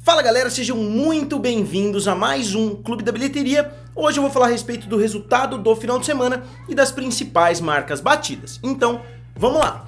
Fala galera, sejam muito bem-vindos a mais um Clube da Bilheteria. Hoje eu vou falar a respeito do resultado do final de semana e das principais marcas batidas. Então, vamos lá!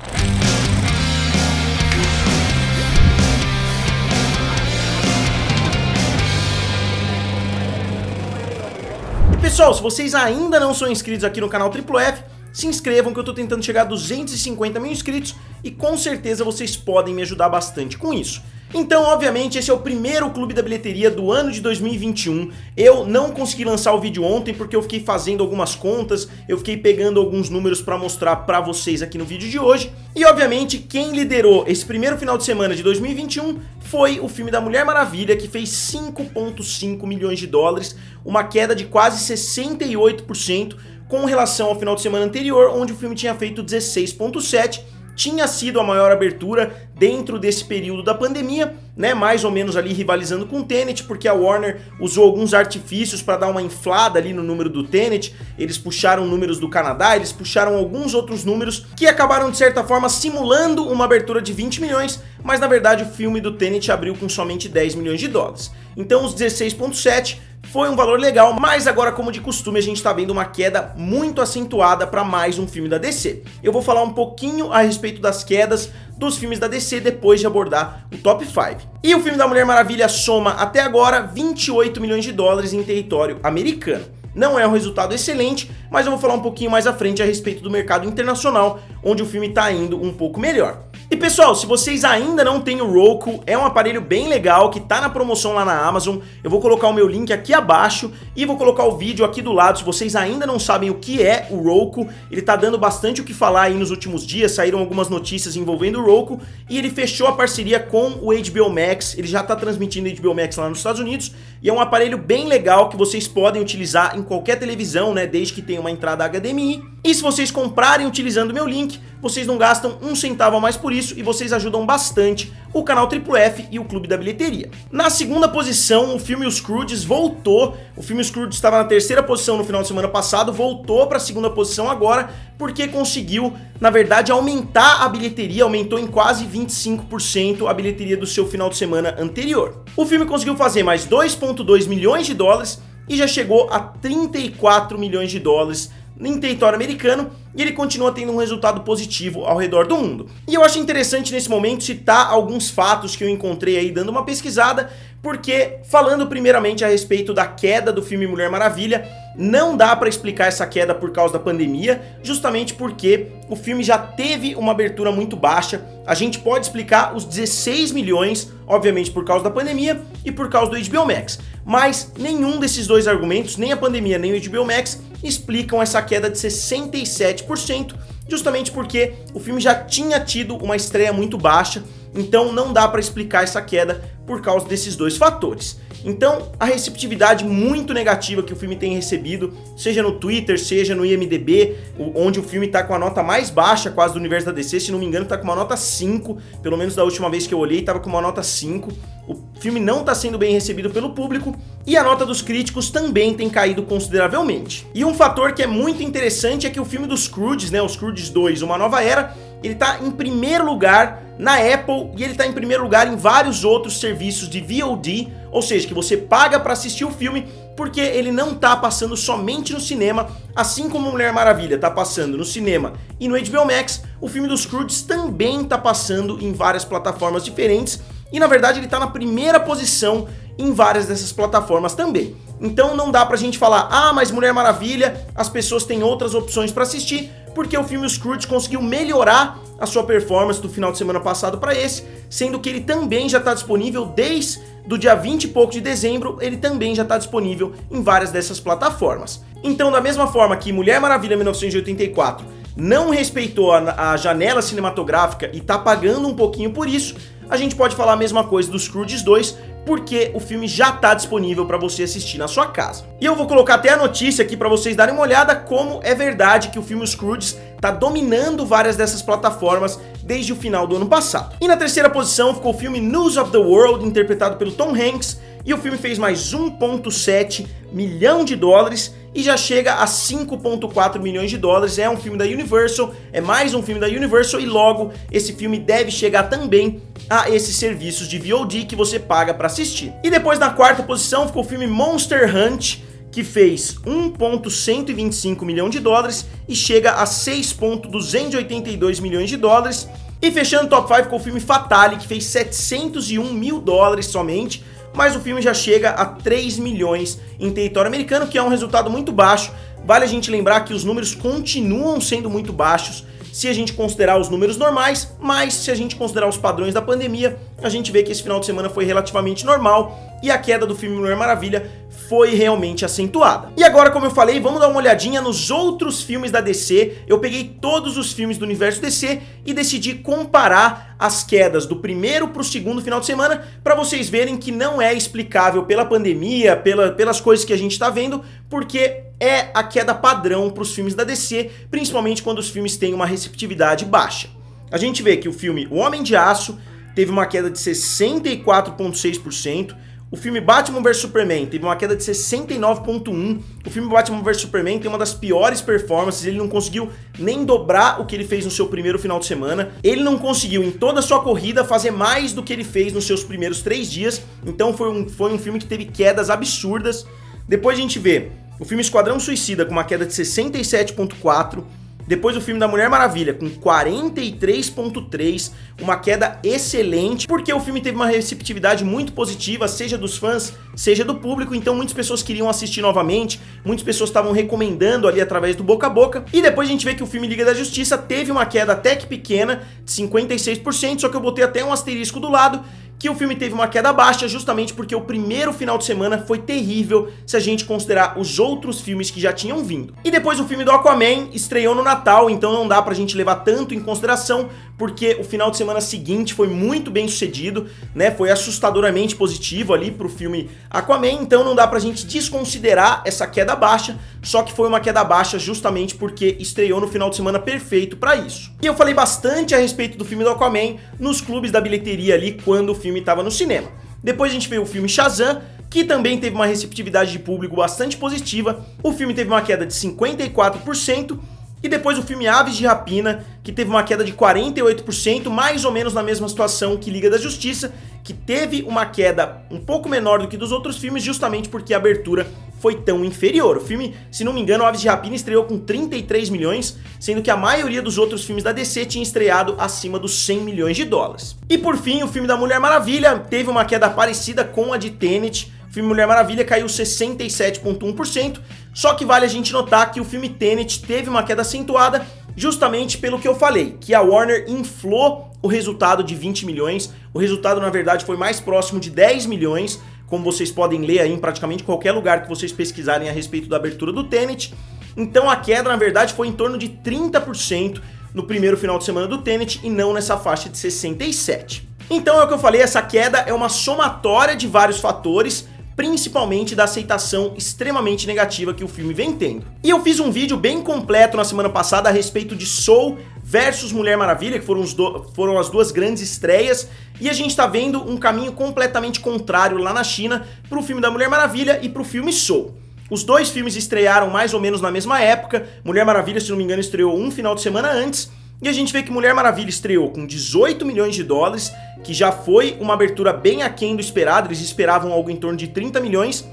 E pessoal, se vocês ainda não são inscritos aqui no canal Triplo F, se inscrevam que eu tô tentando chegar a 250 mil inscritos e com certeza vocês podem me ajudar bastante com isso. Então, obviamente, esse é o primeiro Clube da Bilheteria do ano de 2021. Eu não consegui lançar o vídeo ontem porque eu fiquei fazendo algumas contas, eu fiquei pegando alguns números para mostrar para vocês aqui no vídeo de hoje. E, obviamente, quem liderou esse primeiro final de semana de 2021 foi o filme da Mulher Maravilha, que fez 5,5 milhões de dólares, uma queda de quase 68% com relação ao final de semana anterior, onde o filme tinha feito 16,7%. Tinha sido a maior abertura dentro desse período da pandemia, né, mais ou menos ali rivalizando com o Tenet, porque a Warner usou alguns artifícios para dar uma inflada ali no número do Tenet. Eles puxaram números do Canadá, eles puxaram alguns outros números que acabaram de certa forma simulando uma abertura de 20 milhões, mas na verdade o filme do Tenet abriu com somente 10 milhões de dólares. Então os 16,7 foi um valor legal, mas agora, como de costume, a gente está vendo uma queda muito acentuada para mais um filme da DC. Eu vou falar um pouquinho a respeito das quedas dos filmes da DC depois de abordar o top 5. E o filme da Mulher Maravilha soma até agora 28 milhões de dólares em território americano. Não é um resultado excelente, mas eu vou falar um pouquinho mais à frente a respeito do mercado internacional, onde o filme está indo um pouco melhor. E pessoal, se vocês ainda não têm o Roku, é um aparelho bem legal que tá na promoção lá na Amazon. Eu vou colocar o meu link aqui abaixo e vou colocar o vídeo aqui do lado. Se vocês ainda não sabem o que é o Roku, ele tá dando bastante o que falar aí nos últimos dias, saíram algumas notícias envolvendo o Roku e ele fechou a parceria com o HBO Max, ele já tá transmitindo o HBO Max lá nos Estados Unidos e é um aparelho bem legal que vocês podem utilizar em qualquer televisão, né, desde que tenha uma entrada HDMI. E se vocês comprarem utilizando o meu link, vocês não gastam um centavo a mais por isso e vocês ajudam bastante o canal Triplo F e o Clube da Bilheteria. Na segunda posição, o filme Os Croods voltou. O filme Os Croods estava na terceira posição no final de semana passado, voltou para a segunda posição agora, porque conseguiu, na verdade, aumentar a bilheteria, aumentou em quase 25% a bilheteria do seu final de semana anterior. O filme conseguiu fazer mais 2,2 milhões de dólares e já chegou a 34 milhões de dólares em território americano, e ele continua tendo um resultado positivo ao redor do mundo. E eu acho interessante nesse momento citar alguns fatos que eu encontrei aí dando uma pesquisada, porque falando primeiramente a respeito da queda do filme Mulher Maravilha, não dá para explicar essa queda por causa da pandemia, justamente porque o filme já teve uma abertura muito baixa. A gente pode explicar os 16 milhões, obviamente por causa da pandemia e por causa do HBO Max, mas nenhum desses dois argumentos, nem a pandemia nem o HBO Max, explicam essa queda de 67%, justamente porque o filme já tinha tido uma estreia muito baixa, então não dá para explicar essa queda por causa desses dois fatores. Então, a receptividade muito negativa que o filme tem recebido, seja no Twitter, seja no IMDb, onde o filme tá com a nota mais baixa quase do universo da DC, se não me engano tá com uma nota 5, pelo menos da última vez que eu olhei tava com uma nota 5, o filme não tá sendo bem recebido pelo público e a nota dos críticos também tem caído consideravelmente. E um fator que é muito interessante é que o filme dos Croods, né, os Croods 2, Uma Nova Era, ele tá em primeiro lugar na Apple e ele tá em primeiro lugar em vários outros serviços de VOD, ou seja, que você paga para assistir o filme, porque ele não tá passando somente no cinema, assim como Mulher Maravilha tá passando no cinema e no HBO Max, o filme dos Croods também tá passando em várias plataformas diferentes e na verdade ele tá na primeira posição em várias dessas plataformas também. Então não dá pra gente falar, ah, mas Mulher Maravilha, as pessoas têm outras opções pra assistir, porque o filme Os Croods conseguiu melhorar a sua performance do final de semana passado para esse, sendo que ele também já está disponível desde do dia 20 e pouco de dezembro, ele também já está disponível em várias dessas plataformas. Então, da mesma forma que Mulher Maravilha 1984 não respeitou a janela cinematográfica e está pagando um pouquinho por isso, a gente pode falar a mesma coisa dos Croods 2, porque o filme já está disponível para você assistir na sua casa. E eu vou colocar até a notícia aqui para vocês darem uma olhada como é verdade que o filme Os Croods está dominando várias dessas plataformas desde o final do ano passado. E na terceira posição ficou o filme News of the World, interpretado pelo Tom Hanks, e o filme fez mais 1,7 milhão de dólares e já chega a 5,4 milhões de dólares. É um filme da Universal, é mais um filme da Universal e logo esse filme deve chegar também a esses serviços de VOD que você paga para assistir. E depois na quarta posição ficou o filme Monster Hunt, que fez 1,125 milhão de dólares e chega a 6,282 milhões de dólares. E fechando o top 5 ficou o filme Fatale, que fez 701 mil dólares somente, mas o filme já chega a 3 milhões em território americano, que é um resultado muito baixo. Vale a gente lembrar que os números continuam sendo muito baixos se a gente considerar os números normais, mas se a gente considerar os padrões da pandemia, a gente vê que esse final de semana foi relativamente normal e a queda do filme Mulher Maravilha foi realmente acentuada. E agora, como eu falei, vamos dar uma olhadinha nos outros filmes da DC. Eu peguei todos os filmes do universo DC e decidi comparar as quedas do primeiro para o segundo final de semana para vocês verem que não é explicável pela pandemia, pelas coisas que a gente está vendo, porque é a queda padrão para os filmes da DC, principalmente quando os filmes têm uma receptividade baixa. A gente vê que o filme O Homem de Aço teve uma queda de 64,6%, o filme Batman vs Superman teve uma queda de 69,1%, o filme Batman vs Superman tem uma das piores performances, ele não conseguiu nem dobrar o que ele fez no seu primeiro final de semana, ele não conseguiu em toda a sua corrida fazer mais do que ele fez nos seus primeiros 3 dias, então foi um filme que teve quedas absurdas. Depois a gente vê o filme Esquadrão Suicida com uma queda de 67,4%, depois o filme da Mulher Maravilha com 43,3%, uma queda excelente, porque o filme teve uma receptividade muito positiva, seja dos fãs, seja do público, então muitas pessoas queriam assistir novamente, muitas pessoas estavam recomendando ali através do boca a boca, e depois a gente vê que o filme Liga da Justiça teve uma queda até que pequena, de 56%, só que eu botei até um asterisco do lado, que o filme teve uma queda baixa justamente porque o primeiro final de semana foi terrível se a gente considerar os outros filmes que já tinham vindo. E depois o filme do Aquaman estreou no Natal, então não dá pra gente levar tanto em consideração, porque o final de semana seguinte foi muito bem sucedido, né? Foi assustadoramente positivo ali pro filme Aquaman, então não dá pra gente desconsiderar essa queda baixa, só que foi uma queda baixa justamente porque estreou no final de semana perfeito pra isso. E eu falei bastante a respeito do filme do Aquaman nos clubes da bilheteria ali quando o filme estava no cinema. Depois a gente vê o filme Shazam, que também teve uma receptividade de público bastante positiva. O filme teve uma queda de 54%. E depois o filme Aves de Rapina, que teve uma queda de 48%, mais ou menos na mesma situação que Liga da Justiça, que teve uma queda um pouco menor do que dos outros filmes, justamente porque a abertura foi tão inferior. O filme, se não me engano, Aves de Rapina estreou com 33 milhões, sendo que a maioria dos outros filmes da DC tinha estreado acima dos 100 milhões de dólares. E por fim, o filme da Mulher Maravilha teve uma queda parecida com a de Tenet. O filme Mulher Maravilha caiu 67,1%, só que vale a gente notar que o filme Tenet teve uma queda acentuada justamente pelo que eu falei, que a Warner inflou o resultado de 20 milhões, o resultado na verdade foi mais próximo de 10 milhões, como vocês podem ler aí em praticamente qualquer lugar que vocês pesquisarem a respeito da abertura do Tenet. Então a queda na verdade foi em torno de 30% no primeiro final de semana do Tenet e não nessa faixa de 67%. Então é o que eu falei, essa queda é uma somatória de vários fatores, principalmente da aceitação extremamente negativa que o filme vem tendo. E eu fiz um vídeo bem completo na semana passada a respeito de Soul versus Mulher Maravilha, que foram as duas grandes estreias, e a gente tá vendo um caminho completamente contrário lá na China pro filme da Mulher Maravilha e pro filme Soul. Os dois filmes estrearam mais ou menos na mesma época, Mulher Maravilha, se não me engano, estreou um final de semana antes, e a gente vê que Mulher Maravilha estreou com 18 milhões de dólares, que já foi uma abertura bem aquém do esperado, eles esperavam algo em torno de 30 milhões,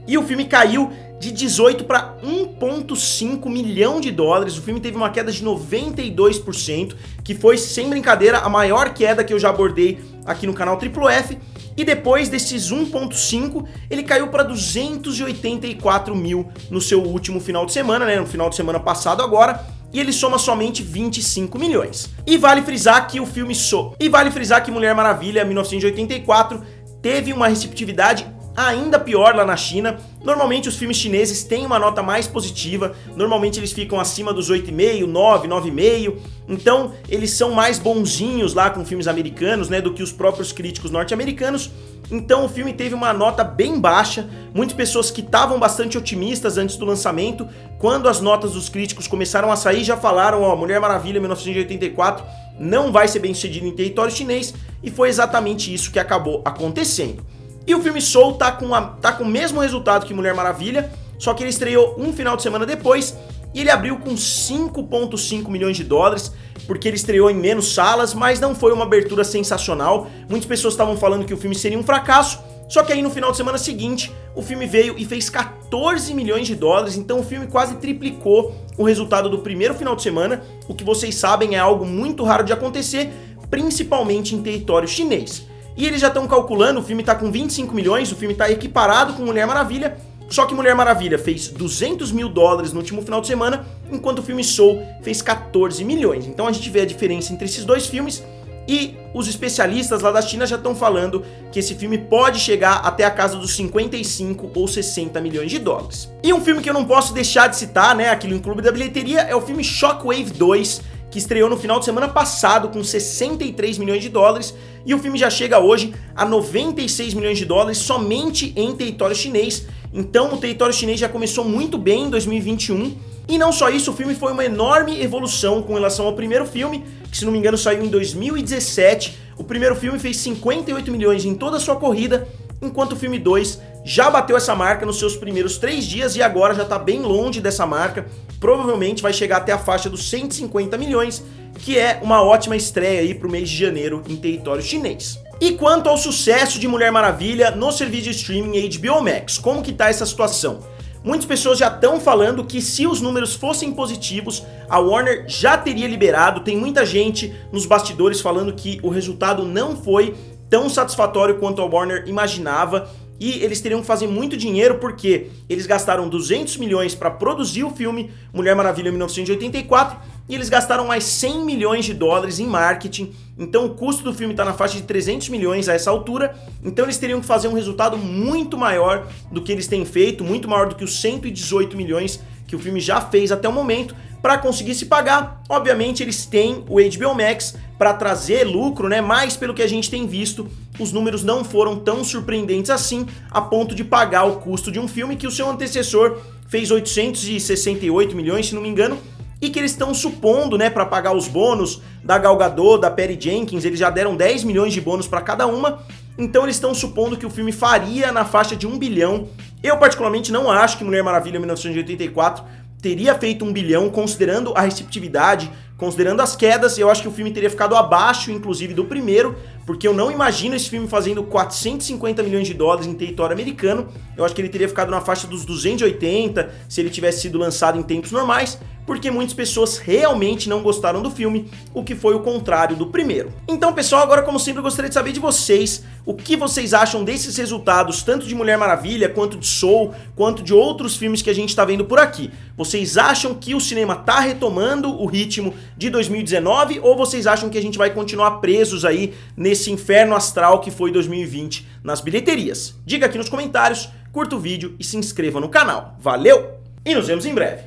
e o filme caiu de 18 para 1,5 milhão de dólares, o filme teve uma queda de 92%, que foi, sem brincadeira, a maior queda que eu já abordei aqui no canal Triplo F, e depois desses 1,5, ele caiu para 284 mil no seu último final de semana, né, no final de semana passado agora, e ele soma somente 25 milhões. E vale frisar que o filme Mulher Maravilha 1984 teve uma receptividade ainda pior lá na China. Normalmente os filmes chineses têm uma nota mais positiva, normalmente eles ficam acima dos 8,5, 9, 9,5, então eles são mais bonzinhos lá com filmes americanos, né, do que os próprios críticos norte-americanos. Então o filme teve uma nota bem baixa, muitas pessoas que estavam bastante otimistas antes do lançamento, quando as notas dos críticos começaram a sair, já falaram, ó, Mulher Maravilha 1984 não vai ser bem sucedido em território chinês, e foi exatamente isso que acabou acontecendo. E o filme Soul tá com o mesmo resultado que Mulher Maravilha, só que ele estreou um final de semana depois e ele abriu com 5,5 milhões de dólares, porque ele estreou em menos salas, mas não foi uma abertura sensacional. Muitas pessoas estavam falando que o filme seria um fracasso, só que aí no final de semana seguinte, o filme veio e fez 14 milhões de dólares, então o filme quase triplicou o resultado do primeiro final de semana, o que vocês sabem é algo muito raro de acontecer, principalmente em território chinês. E eles já estão calculando, o filme está com 25 milhões, o filme está equiparado com Mulher Maravilha, só que Mulher Maravilha fez 200 mil dólares no último final de semana, enquanto o filme Soul fez 14 milhões. Então a gente vê a diferença entre esses dois filmes e os especialistas lá da China já estão falando que esse filme pode chegar até a casa dos 55 ou 60 milhões de dólares. E um filme que eu não posso deixar de citar, né, aqui no Clube da Bilheteria, é o filme Shockwave 2, que estreou no final de semana passado com 63 milhões de dólares, e o filme já chega hoje a 96 milhões de dólares somente em território chinês. Então o território chinês já começou muito bem em 2021, e não só isso, o filme foi uma enorme evolução com relação ao primeiro filme, que se não me engano saiu em 2017, o primeiro filme fez 58 milhões em toda a sua corrida, enquanto o filme 2 já bateu essa marca nos seus primeiros 3 dias e agora já está bem longe dessa marca, provavelmente vai chegar até a faixa dos 150 milhões, que é uma ótima estreia aí para o mês de janeiro em território chinês. E quanto ao sucesso de Mulher Maravilha no serviço de streaming HBO Max, como que tá essa situação? Muitas pessoas já estão falando que se os números fossem positivos, a Warner já teria liberado, tem muita gente nos bastidores falando que o resultado não foi tão satisfatório quanto a Warner imaginava, e eles teriam que fazer muito dinheiro porque eles gastaram 200 milhões para produzir o filme Mulher Maravilha 1984 e eles gastaram mais 100 milhões de dólares em marketing, então o custo do filme está na faixa de 300 milhões a essa altura, então eles teriam que fazer um resultado muito maior do que eles têm feito, muito maior do que os 118 milhões que o filme já fez até o momento, para conseguir se pagar. Obviamente eles têm o HBO Max para trazer lucro, né? Mas pelo que a gente tem visto, os números não foram tão surpreendentes assim, a ponto de pagar o custo de um filme que o seu antecessor fez 868 milhões, se não me engano, e que eles estão supondo, né, para pagar os bônus da Gal Gadot, da Patty Jenkins, eles já deram 10 milhões de bônus para cada uma, então eles estão supondo que o filme faria na faixa de 1 bilhão. Eu particularmente não acho que Mulher Maravilha 1984 teria feito 1 bilhão, considerando a receptividade, considerando as quedas, eu acho que o filme teria ficado abaixo, inclusive, do primeiro, porque eu não imagino esse filme fazendo 450 milhões de dólares em território americano, eu acho que ele teria ficado na faixa dos 280, se ele tivesse sido lançado em tempos normais, porque muitas pessoas realmente não gostaram do filme, o que foi o contrário do primeiro. Então, pessoal, agora como sempre eu gostaria de saber de vocês, o que vocês acham desses resultados, tanto de Mulher Maravilha, quanto de Soul, quanto de outros filmes que a gente tá vendo por aqui. Vocês acham que o cinema tá retomando o ritmo de 2019 ou vocês acham que a gente vai continuar presos aí nesse inferno astral que foi 2020 nas bilheterias? Diga aqui nos comentários, curta o vídeo e se inscreva no canal. Valeu e nos vemos em breve!